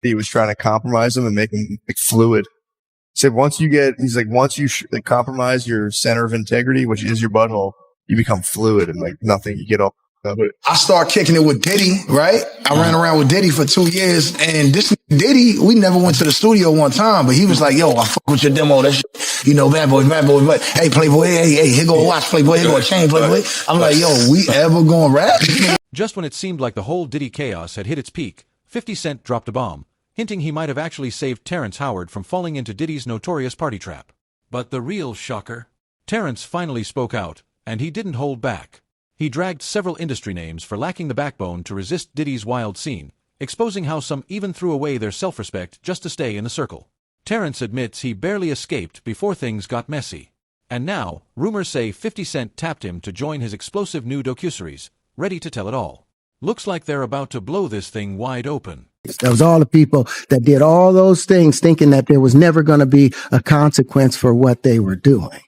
he was trying to compromise him and make him like fluid. He said once you compromise your center of integrity, which is your butthole, you become fluid and like nothing. You get off of it. I started kicking it with Diddy, right? I ran around with Diddy for 2 years, and this Diddy, we never went to the studio one time, but he was like, "Yo, I fuck with your demo. That's bad boy. But hey, Playboy, hey, here go a watch, Playboy, here go a chain, Playboy." I'm like, "Yo, we ever gonna rap?" Just when it seemed like the whole Diddy chaos had hit its peak, 50 Cent dropped a bomb, hinting he might have actually saved Terrence Howard from falling into Diddy's notorious party trap. But the real shocker? Terrence finally spoke out, and he didn't hold back. He dragged several industry names for lacking the backbone to resist Diddy's wild scene, exposing how some even threw away their self-respect just to stay in the circle. Terrence admits he barely escaped before things got messy. And now, rumors say 50 Cent tapped him to join his explosive new docuseries, ready to tell it all. Looks like they're about to blow this thing wide open. That was all the people that did all those things thinking that there was never going to be a consequence for what they were doing.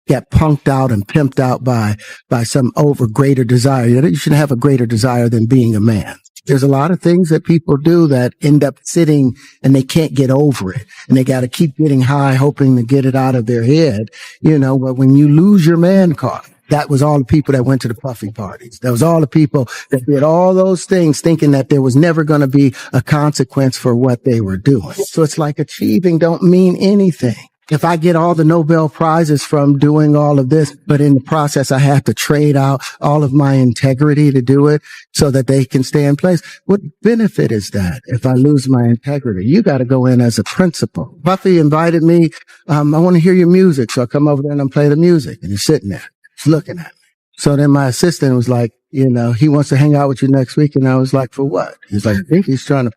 Get punked out and pimped out by some greater desire. You shouldn't have a greater desire than being a man. There's a lot of things that people do that end up sitting and they can't get over it. And they got to keep getting high, hoping to get it out of their head. But when you lose your man card, that was all the people that went to the puffy parties. That was all the people that did all those things thinking that there was never going to be a consequence for what they were doing. So it's like achieving don't mean anything. If I get all the Nobel Prizes from doing all of this, but in the process, I have to trade out all of my integrity to do it so that they can stay in place. What benefit is that if I lose my integrity? You got to go in as a principal. Buffy invited me. I want to hear your music. So I come over there and I play the music, and he's sitting there. He's looking at me. So then my assistant was like, he wants to hang out with you next week. And I was like, for what? He's like, I think he's trying to,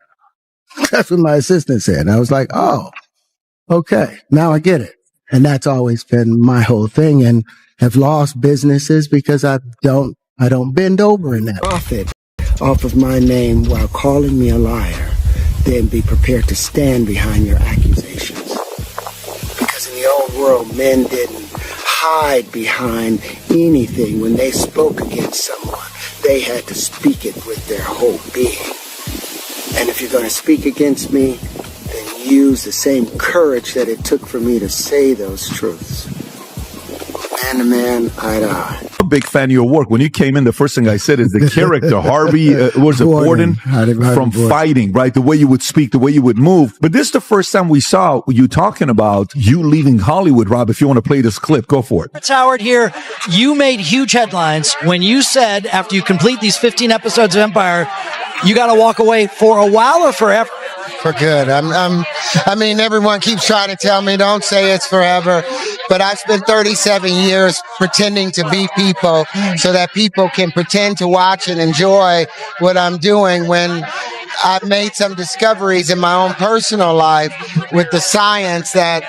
that's what my assistant said. And I was like, oh, okay. Now I get it. And that's always been my whole thing, and have lost businesses because I don't bend over in that. Profit off of my name while calling me a liar, then be prepared to stand behind your accusations. Because in the old world, men didn't hide behind anything. When they spoke against someone, they had to speak it with their whole being. And if you're going to speak against me, then use the same courage that it took for me to say those truths. Man to man, eye to eye. I'm a big fan of your work. When you came in, the first thing I said is the character, Harvey, Gordon, from fighting, right? The way you would speak, the way you would move. But this is the first time we saw you talking about you leaving Hollywood, Rob. If you want to play this clip, go for it. Terrence Howard here. You made huge headlines when you said after you complete these 15 episodes of Empire, you got to walk away for a while or forever. For good. I mean, everyone keeps trying to tell me don't say it's forever, but I've spent 37 years pretending to be people so that people can pretend to watch and enjoy what I'm doing when I've made some discoveries in my own personal life with the science that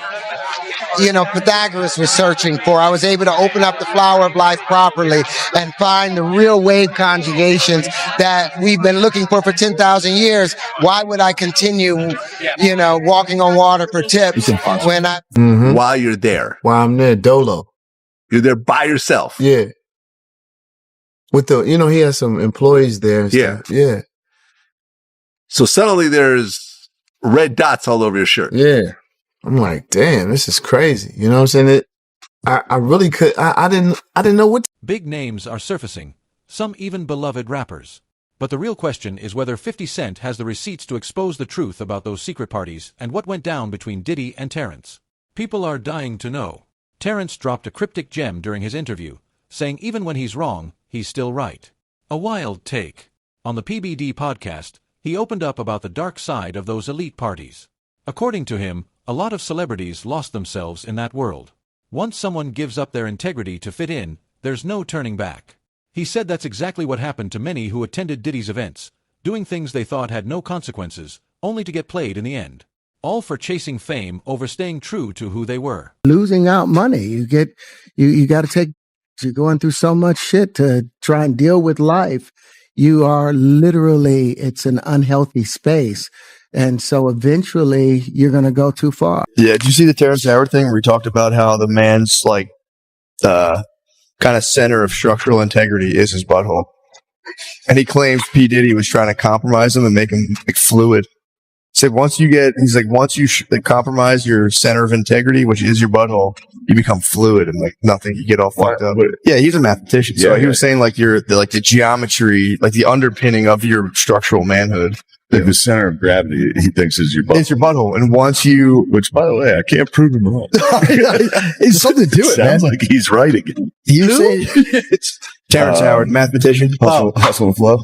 Pythagoras was searching for. I was able to open up the flower of life properly and find the real wave conjugations that we've been looking for 10,000 years. Why would I continue, walking on water for tips when While you're there. While I'm there, Dolo. You're there by yourself. Yeah. With he has some employees there. Yeah. Yeah. So suddenly there's red dots all over your shirt. Yeah. I'm like, damn, this is crazy. You know what I'm saying? I really could. I didn't know what. Big names are surfacing, some even beloved rappers. But the real question is whether 50 Cent has the receipts to expose the truth about those secret parties and what went down between Diddy and Terrence. People are dying to know. Terrence dropped a cryptic gem during his interview, saying even when he's wrong, he's still right. A wild take. On the PBD podcast, he opened up about the dark side of those elite parties. According to him, a lot of celebrities lost themselves in that world. Once someone gives up their integrity to fit in, there's no turning back. He said that's exactly what happened to many who attended Diddy's events, doing things they thought had no consequences, only to get played in the end. All for chasing fame over staying true to who they were. Losing out money. You got to you're going through so much shit to try and deal with life. You are literally, it's an unhealthy space. And so eventually you're going to go too far. Yeah. Did you see the Terrence Howard thing where he talked about how the man's kind of center of structural integrity is his butthole? And he claims P. Diddy was trying to compromise him and make him fluid. Said once you get, he's like, once you compromise your center of integrity, which is your butthole, you become fluid and like nothing, you get all fucked up. Yeah, he's a mathematician. So he was saying like the geometry, like the underpinning of your structural manhood. Like the center of gravity, he thinks is your butthole. It's your butthole. And once you, which by the way, I can't prove him wrong. it's something to it, man. Sounds like he's right again. You say it's Terrence Howard, mathematician, hustle and flow.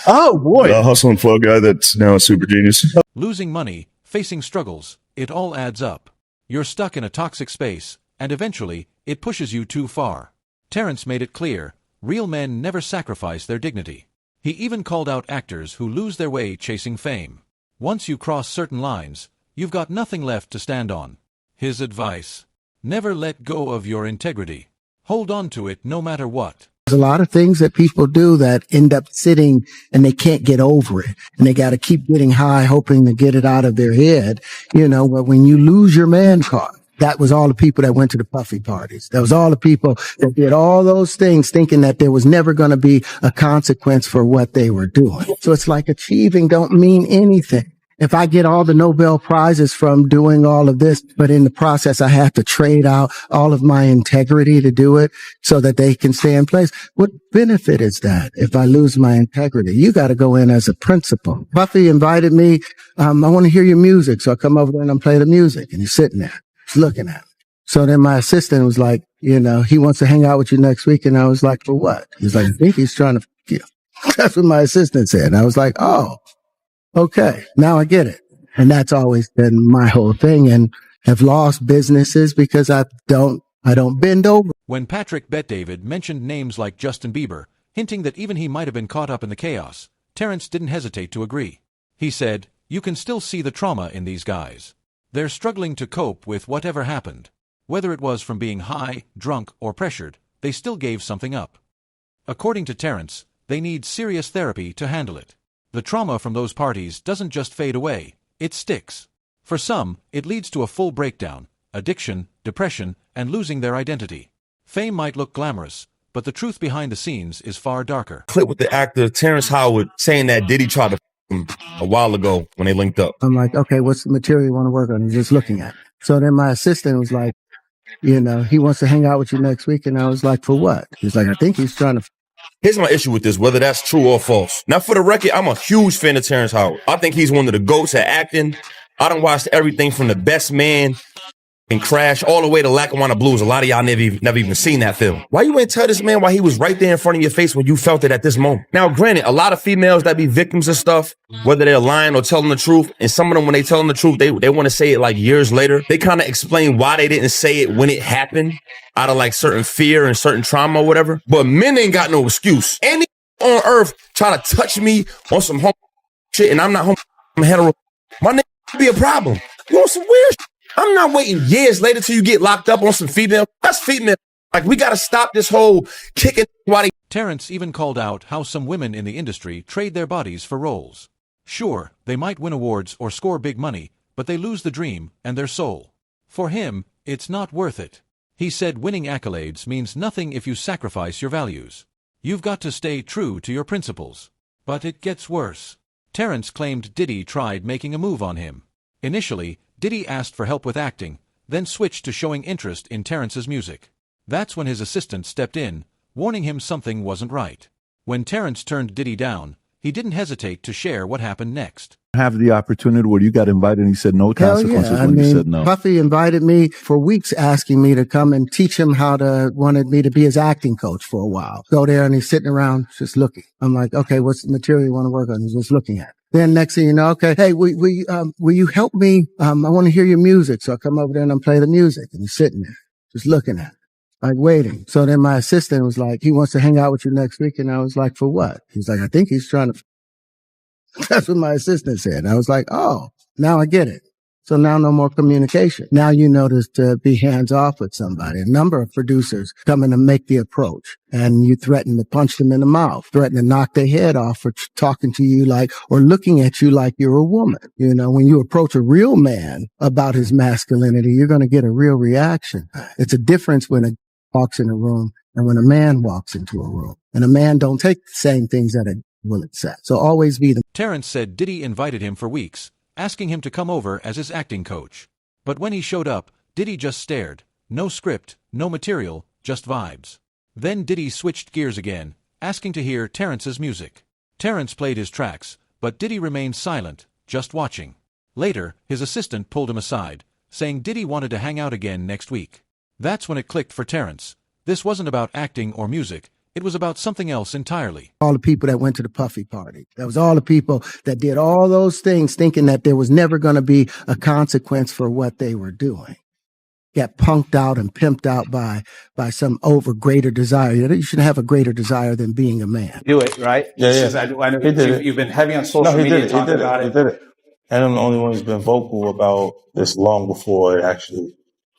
Oh boy. The hustle and flow guy that's now a super genius. Losing money, facing struggles, it all adds up. You're stuck in a toxic space, and eventually, it pushes you too far. Terrence made it clear, real men never sacrifice their dignity. He even called out actors who lose their way chasing fame. Once you cross certain lines, you've got nothing left to stand on. His advice: never let go of your integrity. Hold on to it no matter what. There's a lot of things that people do that end up sitting and they can't get over it. And they got to keep getting high, hoping to get it out of their head. You know, but when you lose your man card, that was all the people that went to the puffy parties. That was all the people that did all those things thinking that there was never going to be a consequence for what they were doing. So it's like achieving don't mean anything. If I get all the Nobel Prizes from doing all of this, but in the process, I have to trade out all of my integrity to do it so that they can stay in place. What benefit is that if I lose my integrity? You got to go in as a principal. Buffy invited me. I want to hear your music. So I come over there and I'm playing the music, and he's sitting there. Looking at me. So then my assistant was like, you know, he wants to hang out with you next week. And I was like, for what? He's like, I think he's trying to f you. That's what my assistant said. And I was like, oh, okay. Now I get it. And that's always been my whole thing, and have lost businesses because I don't bend over. When Patrick Bet-David mentioned names like Justin Bieber, hinting that even he might have been caught up in the chaos, Terrence didn't hesitate to agree. He said, you can still see the trauma in these guys. They're struggling to cope with whatever happened. Whether it was from being high, drunk, or pressured, they still gave something up. According to Terrence, they need serious therapy to handle it. The trauma from those parties doesn't just fade away, it sticks. For some, it leads to a full breakdown, addiction, depression, and losing their identity. Fame might look glamorous, but the truth behind the scenes is far darker. Clip with the actor Terrence Howard saying that Diddy tried to him a while ago when they linked up. I'm like, okay, what's the material you want to work on? He's just looking at it. So then my assistant was like, you know, he wants to hang out with you next week. And I was like, for what? He's like, I think he's trying to. Here's my issue with this, whether that's true or false. Now, for the record, I'm a huge fan of Terrence Howard. I think he's one of the GOATs at acting. I done watched everything from The Best Man and Crash all the way to Lackawanna Blues. A lot of y'all never even seen that film. Why you ain't tell this man why he was right there in front of your face when you felt it at this moment? Now, granted, a lot of females that be victims of stuff, whether they're lying or telling the truth, and some of them, when they telling the truth, they want to say it like years later. They kind of explain why they didn't say it when it happened out of like certain fear and certain trauma or whatever. But men ain't got no excuse. Any on earth try to touch me on some homo shit, and I'm not homo, I'm hetero. My nigga be a problem. You want some weird shit? I'm not waiting years later till you get locked up on some female. That's female. Like, we got to stop this whole kicking while they. Terrence even called out how some women in the industry trade their bodies for roles. Sure, they might win awards or score big money, but they lose the dream and their soul. For him, it's not worth it. He said winning accolades means nothing if you sacrifice your values. You've got to stay true to your principles. But it gets worse. Terrence claimed Diddy tried making a move on him. Initially, Diddy asked for help with acting, then switched to showing interest in Terrence's music. That's when his assistant stepped in, warning him something wasn't right. When Terrence turned Diddy down, he didn't hesitate to share what happened next. Have the opportunity where you got invited and he said no consequences when you said no. Puffy invited me for weeks asking me to come and teach him wanted me to be his acting coach for a while. Go there and he's sitting around just looking. I'm like, okay, what's the material you want to work on? He's just looking at it. Then next thing you know, okay, hey, will you help me? I want to hear your music. So I come over there and I'm playing the music, and he's sitting there just looking at it, like waiting. So then my assistant was like, he wants to hang out with you next week. And I was like, for what? He's like, I think he's trying to. That's what my assistant said. I was like, oh, now I get it. So now no more communication. Now you notice to be hands off with somebody. A number of producers come in and make the approach, and you threaten to punch them in the mouth, threaten to knock their head off for talking to you like, or looking at you like you're a woman. You know, when you approach a real man about his masculinity, you're going to get a real reaction. It's a difference when a walks in a room and when a man walks into a room. And a man don't take the same things that a will accept. So always be the. Terrence said Diddy invited him for weeks, asking him to come over as his acting coach. But when he showed up, Diddy just stared. No script, no material, just vibes. Then Diddy switched gears again, asking to hear Terrence's music. Terrence played his tracks, but Diddy remained silent, just watching. Later, his assistant pulled him aside, saying Diddy wanted to hang out again next week. That's when it clicked for Terrence. This wasn't about acting or music, it was about something else entirely. All the people that went to the Puffy party. That was all the people that did all those things thinking that there was never going to be a consequence for what they were doing. Got punked out and pimped out by some greater desire. You should have a greater desire than being a man. Do it, right? Yeah. I know you've been heavy on social media talking about it. He did it. And I'm the only one who's been vocal about this long before it actually.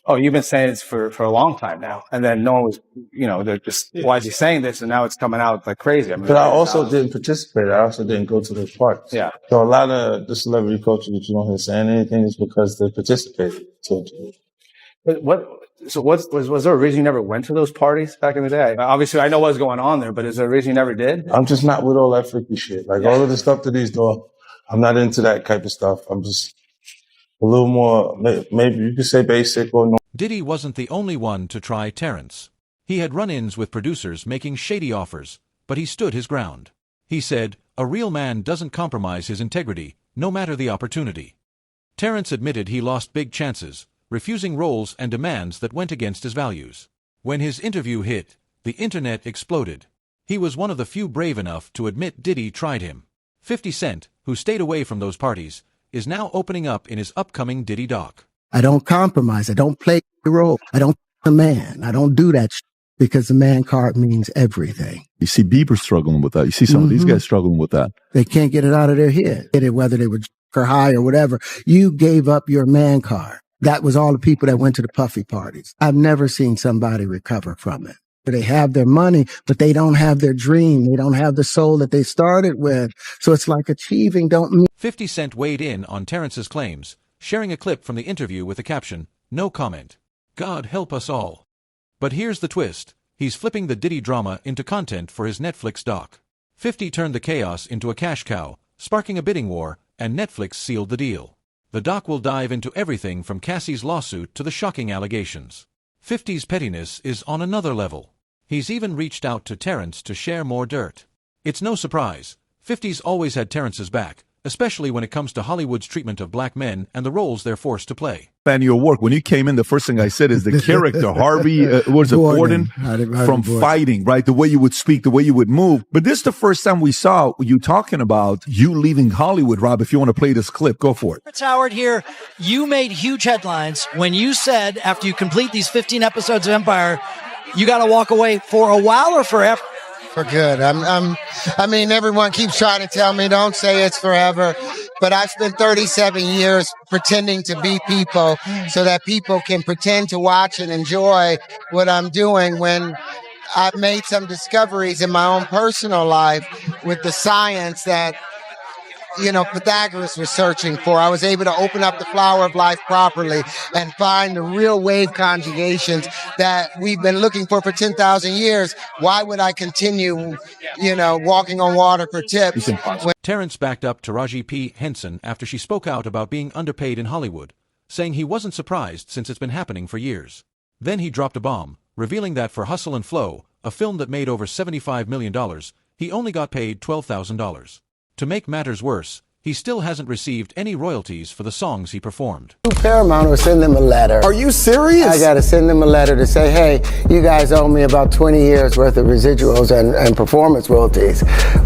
Oh, you've been saying this for a long time now. And then no one was, they're just, why is he saying this? And now it's coming out like crazy. But I also didn't participate. I also didn't go to those parties. Yeah. So a lot of the celebrity culture that you don't hear saying anything is because they participated. But was there a reason you never went to those parties back in the day? Obviously, I know what was going on there, but is there a reason you never did? I'm just not with all that freaky shit. All of the stuff that he's doing, I'm not into that type of stuff. I'm just a little more, maybe you could say basic or no. Diddy wasn't the only one to try Terrence. He had run-ins with producers making shady offers, but he stood his ground. He said, "A real man doesn't compromise his integrity, no matter the opportunity." Terrence admitted he lost big chances, refusing roles and demands that went against his values. When his interview hit, the internet exploded. He was one of the few brave enough to admit Diddy tried him. 50 Cent, who stayed away from those parties, is now opening up in his upcoming Diddy doc. I don't compromise. I don't play the role. I don't a man. I don't do that because the man card means everything. You see Bieber struggling with that. You see some of these guys struggling with that. They can't get it out of their head, whether they were or high or whatever. You gave up your man card. That was all the people that went to the Puffy parties. I've never seen somebody recover from it. They have their money, but they don't have their dream. They don't have the soul that they started with. So it's like achieving don't mean. 50 Cent weighed in on Terrence's claims, sharing a clip from the interview with the caption, "No comment. God help us all." But here's the twist. He's flipping the Diddy drama into content for his Netflix doc. 50 turned the chaos into a cash cow, sparking a bidding war, and Netflix sealed the deal. The doc will dive into everything from Cassie's lawsuit to the shocking allegations. 50's pettiness is on another level. He's even reached out to Terrence to share more dirt. It's no surprise. 50's always had Terrence's back, especially when it comes to Hollywood's treatment of black men and the roles they're forced to play. And your work, when you came in, the first thing I said is the character, Harvey, Gordon, from fighting, right? The way you would speak, the way you would move. But this is the first time we saw you talking about you leaving Hollywood, Rob. If you want to play this clip, go for it. Terrence Howard here. You made huge headlines when you said after you complete these 15 episodes of Empire, you got to walk away for a while or forever. For good. I mean, everyone keeps trying to tell me don't say it's forever, but I've spent 37 years pretending to be people so that people can pretend to watch and enjoy what I'm doing when I've made some discoveries in my own personal life with the science that Pythagoras was searching for. I was able to open up the flower of life properly and find the real wave conjugations that we've been looking for 10,000 years. Why would I continue, walking on water for tips? Terrence backed up Taraji P. Henson after she spoke out about being underpaid in Hollywood, saying he wasn't surprised since it's been happening for years. Then he dropped a bomb, revealing that for Hustle and Flow, a film that made over $75 million, he only got paid $12,000. To make matters worse, he still hasn't received any royalties for the songs he performed. Paramount will send them a letter. Are you serious? I got to send them a letter to say, hey, you guys owe me about 20 years worth of residuals and performance royalties.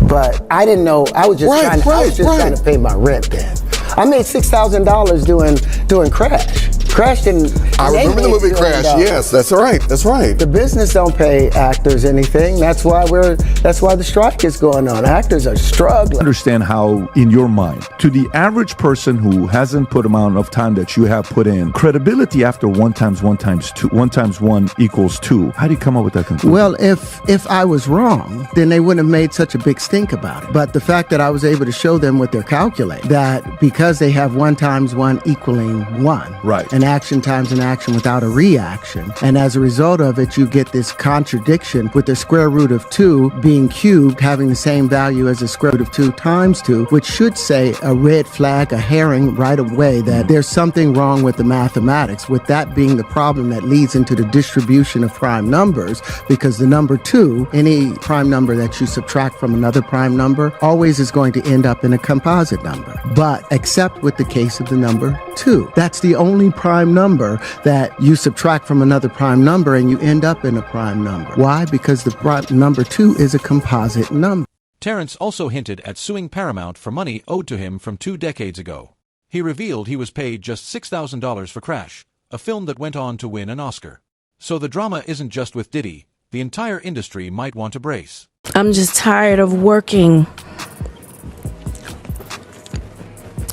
But I didn't know. I was just trying to pay my rent then. I made $6,000 doing Crash. Crash didn't. I remember the movie Crash. Yes, that's right. That's right. The business don't pay actors anything. That's why the strike is going on. Actors are struggling. Understand how, in your mind, to the average person who hasn't put amount of time that you have put in, credibility after 1 times 1 times 2, 1 times 1 equals 2. How do you come up with that conclusion? Well, if I was wrong, then they wouldn't have made such a big stink about it. But the fact that I was able to show them with their calculate that because they have 1 times 1 equaling 1, right, and action times an action without a reaction. And as a result of it, you get this contradiction with the square root of 2 being cubed, having the same value as the square root of 2 times 2, which should say a red flag, a herring right away that there's something wrong with the mathematics, with that being the problem that leads into the distribution of prime numbers, because the number 2, any prime number that you subtract from another prime number, always is going to end up in a composite number. But except with the case of the number 2. That's the only prime number that you subtract from another prime number and you end up in a prime number. Why? Because the prime number 2 is a composite number. Terrence also hinted at suing Paramount for money owed to him from 2 decades ago. He revealed he was paid just $6,000 for Crash, a film that went on to win an Oscar. So the drama isn't just with Diddy. The entire industry might want to brace. I'm just tired of working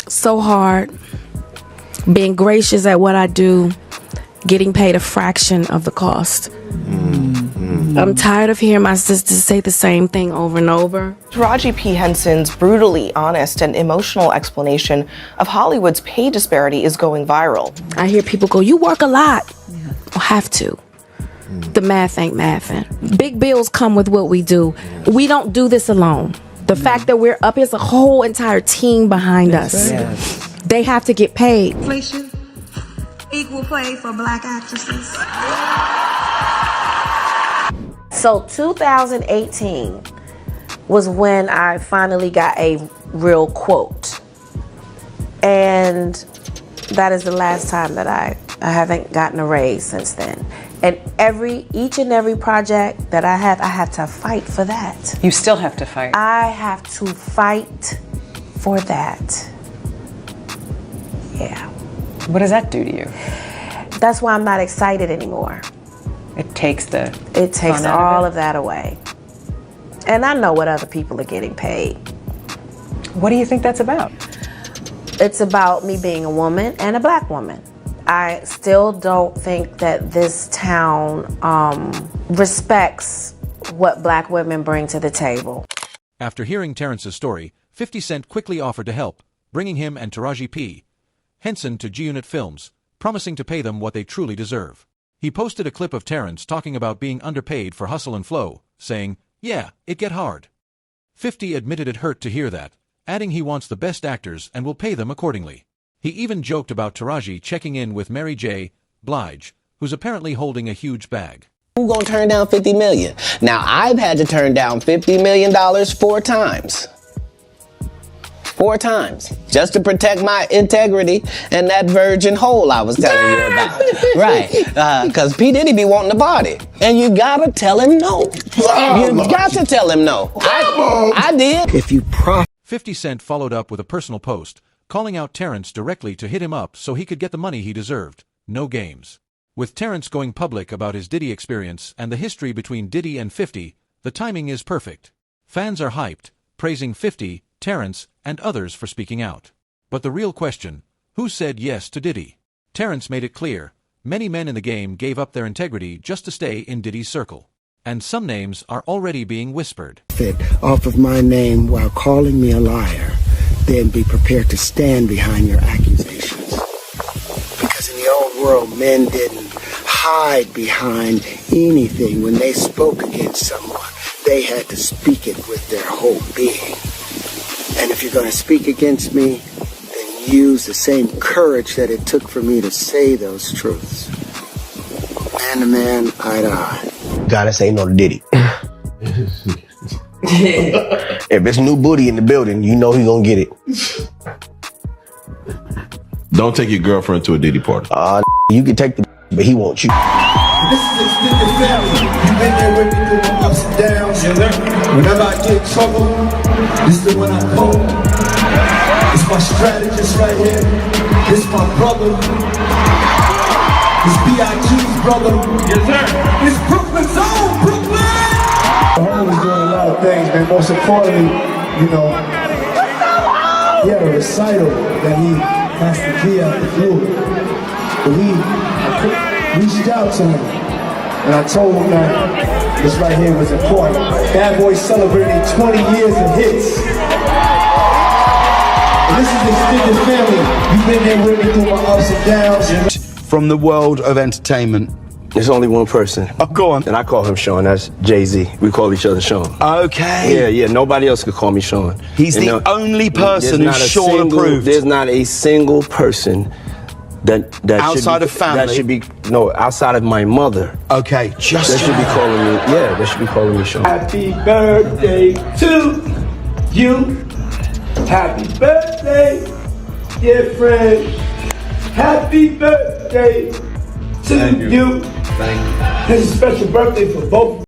so hard, being gracious at what I do, getting paid a fraction of the cost. I'm tired of hearing my sisters say the same thing over and over. Taraji P. Henson's brutally honest and emotional explanation of Hollywood's pay disparity is going viral. I hear people go, "You work a lot." I have to. The math ain't mathing. Big bills come with what we do. We don't do this alone. The fact that we're up, there's a whole entire team behind us. Yes. They have to get paid. Inflation, equal pay for black actresses. So 2018 was when I finally got a real quote. And that is the last time that I haven't gotten a raise since then. And each and every project that I have to fight for that. You still have to fight. I have to fight for that. Yeah. What does that do to you? That's why I'm not excited anymore. It takes all of that away. And I know what other people are getting paid. What do you think that's about? It's about me being a woman and a black woman. I still don't think that this town respects what black women bring to the table. After hearing Terrence's story, 50 Cent quickly offered to help, bringing him and Taraji P. Henson to G-Unit Films, promising to pay them what they truly deserve. He posted a clip of Terrence talking about being underpaid for Hustle and Flow, saying, "Yeah, it get hard." 50 admitted it hurt to hear that, adding he wants the best actors and will pay them accordingly. He even joked about Taraji checking in with Mary J. Blige, who's apparently holding a huge bag. Who gonna turn down $50 million? Now, I've had to turn down $50 million 4 times. 4 times. Just to protect my integrity and that virgin hole I was telling you about. Right. Because P. Diddy be wanting to party. And you gotta tell him no. You got to tell him no. I did. If you 50 Cent followed up with a personal post, calling out Terrence directly to hit him up so he could get the money he deserved. No games. With Terrence going public about his Diddy experience and the history between Diddy and 50, the timing is perfect. Fans are hyped, praising 50, Terrence, and others for speaking out. But the real question, who said yes to Diddy? Terrence made it clear, many men in the game gave up their integrity just to stay in Diddy's circle. And some names are already being whispered. Off of my name while calling me a liar, then be prepared to stand behind your accusations. Because in the old world, men didn't hide behind anything. When they spoke against someone, they had to speak it with their whole being. And if you're going to speak against me, then use the same courage that it took for me to say those truths. Man to man, eye to eye. Gotta say no to Diddy. If it's new booty in the building, you know he gonna get it. Don't take your girlfriend to a Diddy party. You can take the but he wants you. This is extended family. You've been there with me through my ups and downs. Whenever I get in trouble, this is the one I call. It's my strategist right here. This my brother. It's B.I.G's brother. Yes, sir. It's Brooklyn's own Brooklyn. Homie's doing a lot of things, man. Most importantly, you know, he had a recital that he has to be at the funeral. But I reached out to him, and I told him that this right here was important. Bad Boy celebrating 20 years of hits. And this is extended family. You've been there with me through my ups and downs. from the world of entertainment? There's only one person. Oh, go on. And I call him Sean. That's Jay-Z. We call each other Sean. Okay. Yeah. Nobody else could call me Sean. He's the only person who's Sean approved. There's not a single person that outside of family. That should be outside of my mother. Okay, just that should be calling me. Yeah, they should be calling me Sean. Happy birthday to you. Happy birthday, dear friend. Happy birthday to you. Thank you. This is a special birthday for both.